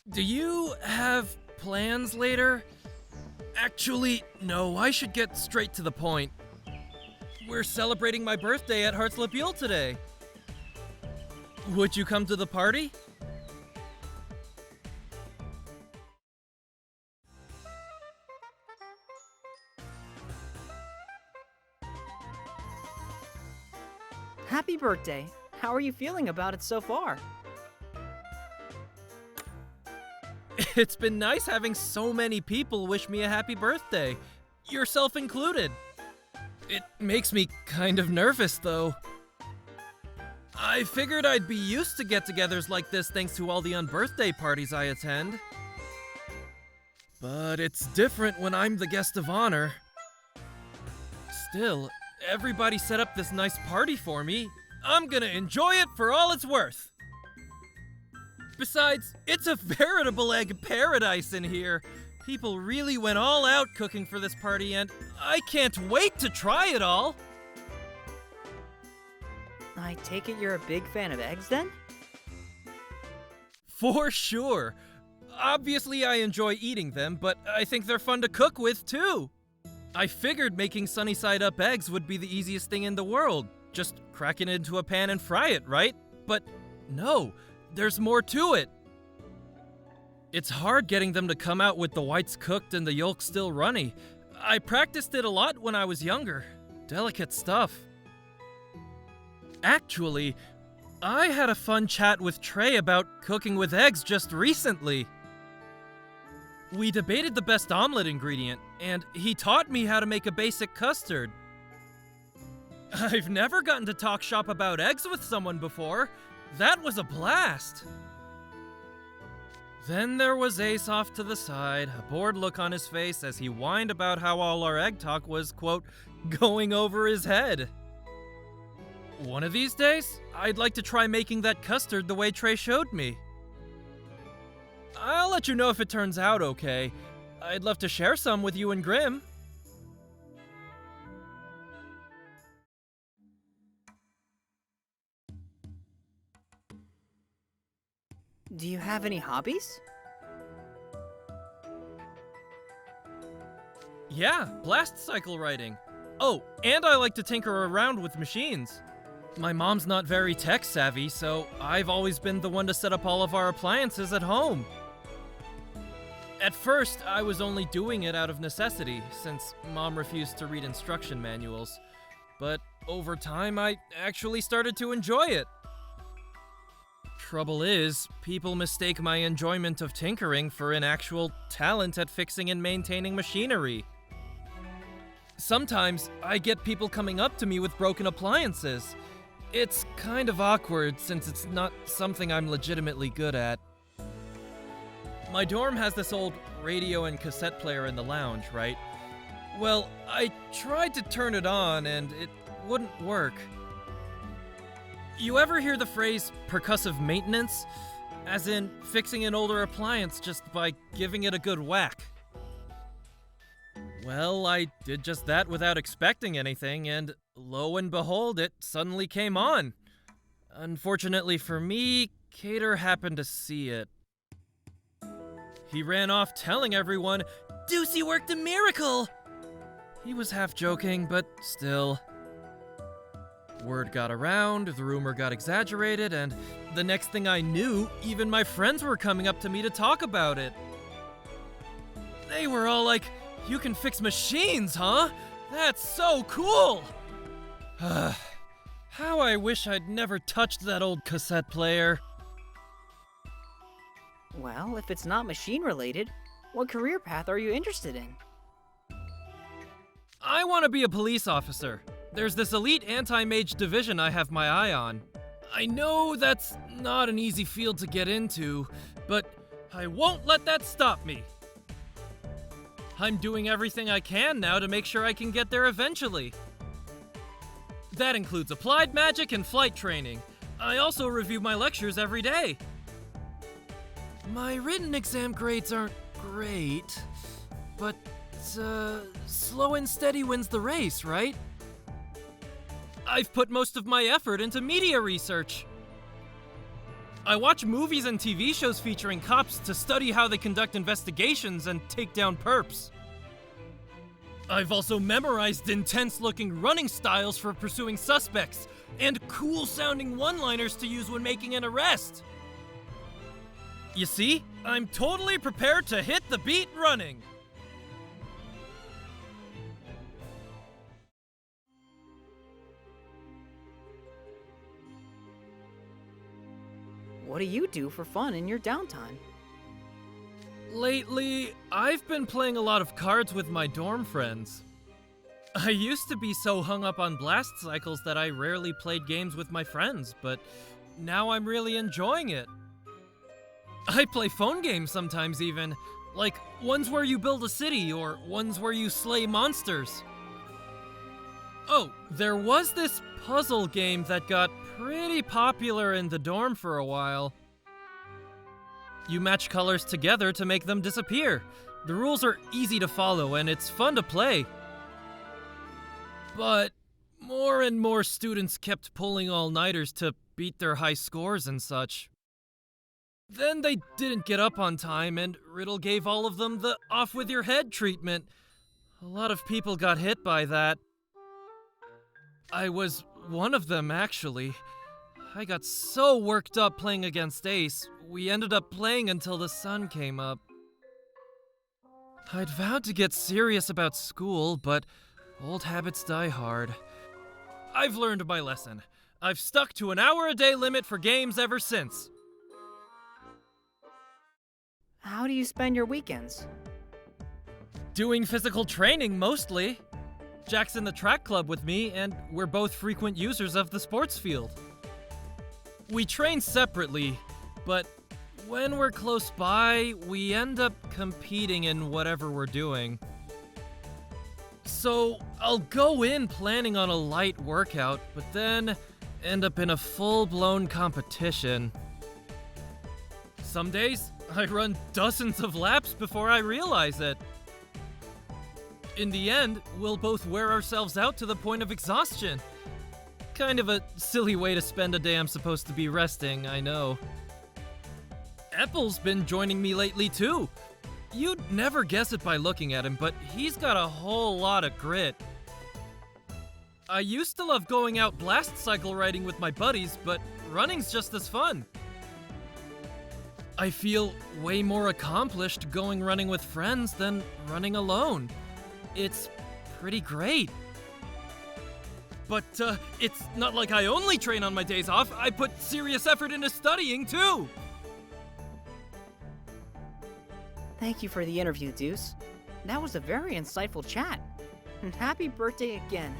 Do you have plans later? Actually, no, I should get straight to the point. We're celebrating my birthday at Heartslip today. Would you come to the party? Happy birthday. How are you feeling about it so far? It's been nice having so many people wish me a happy birthday, yourself included. It makes me kind of nervous, though. I figured I'd be used to get-togethers like this thanks to all the unbirthday parties I attend. But it's different when I'm the guest of honor. Still, everybody set up this nice party for me. I'm gonna enjoy it for all it's worth. Besides, it's a veritable egg paradise in here. People really went all out cooking for this party, and I can't wait to try it all! I take it you're a big fan of eggs, then? For sure. Obviously, I enjoy eating them, but I think they're fun to cook with, too. I figured making sunny-side-up eggs would be the easiest thing in the world. Just crack it into a pan and fry it, right? But no, there's more to it. It's hard getting them to come out with the whites cooked and the yolks still runny. I practiced it a lot when I was younger. Delicate stuff. Actually, I had a fun chat with Trey about cooking with eggs just recently. We debated the best omelet ingredient, and he taught me how to make a basic custard. I've never gotten to talk shop about eggs with someone before. That was a blast. Then there was Ace off to the side, a bored look on his face as he whined about how all our egg talk was, quote, going over his head. One of these days, I'd like to try making that custard the way Trey showed me. I'll let you know if it turns out okay. I'd love to share some with you and Grim. Do you have any hobbies? Yeah, blast cycle riding. Oh, and I like to tinker around with machines. My mom's not very tech savvy, so I've always been the one to set up all of our appliances at home. At first, I was only doing it out of necessity, since Mom refused to read instruction manuals. But over time, I actually started to enjoy it. Trouble is, people mistake my enjoyment of tinkering for an actual talent at fixing and maintaining machinery. Sometimes, I get people coming up to me with broken appliances. It's kind of awkward since it's not something I'm legitimately good at. My dorm has this old radio and cassette player in the lounge, right? Well, I tried to turn it on and it wouldn't work. You ever hear the phrase percussive maintenance? As in fixing an older appliance just by giving it a good whack. Well, I did just that without expecting anything, and lo and behold, it suddenly came on. Unfortunately for me, Cater happened to see it. He ran off telling everyone, "Deuce worked a miracle!" He was half joking, but still. Word got around, the rumor got exaggerated, and the next thing I knew, even my friends were coming up to me to talk about it. They were all like, "You can fix machines, huh? That's so cool!" How I wish I'd never touched that old cassette player. Well, if it's not machine-related, what career path are you interested in? I want to be a police officer. There's this elite anti-mage division I have my eye on. I know that's not an easy field to get into, but I won't let that stop me. I'm doing everything I can now to make sure I can get there eventually. That includes applied magic and flight training. I also review my lectures every day. My written exam grades aren't great, but slow and steady wins the race, right? I've put most of my effort into media research. I watch movies and TV shows featuring cops to study how they conduct investigations and take down perps. I've also memorized intense-looking running styles for pursuing suspects, and cool-sounding one-liners to use when making an arrest. You see, I'm totally prepared to hit the beat running. What do you do for fun in your downtime? Lately, I've been playing a lot of cards with my dorm friends. I used to be so hung up on blast cycles that I rarely played games with my friends, but now I'm really enjoying it. I play phone games sometimes even, like ones where you build a city or ones where you slay monsters. Oh, there was this puzzle game that got pretty popular in the dorm for a while. You match colors together to make them disappear. The rules are easy to follow and it's fun to play. But more and more students kept pulling all-nighters to beat their high scores and such. Then they didn't get up on time and Riddle gave all of them the off-with-your-head treatment. A lot of people got hit by that. I was one of them, actually. I got so worked up playing against Ace, we ended up playing until the sun came up. I'd vowed to get serious about school, but old habits die hard. I've learned my lesson. I've stuck to an hour-a-day limit for games ever since. How do you spend your weekends? Doing physical training, mostly. Jack's in the track club with me, and we're both frequent users of the sports field. We train separately, but when we're close by, we end up competing in whatever we're doing. So I'll go in planning on a light workout, but then end up in a full-blown competition. Some days, I run dozens of laps before I realize it. In the end, we'll both wear ourselves out to the point of exhaustion. Kind of a silly way to spend a day I'm supposed to be resting, I know. Apple's been joining me lately too. You'd never guess it by looking at him, but he's got a whole lot of grit. I used to love going out blast cycle riding with my buddies, but running's just as fun. I feel way more accomplished going running with friends than running alone. It's pretty great. But it's not like I only train on my days off. I put serious effort into studying too. Thank you for the interview, Deuce. That was a very insightful chat. And happy birthday again.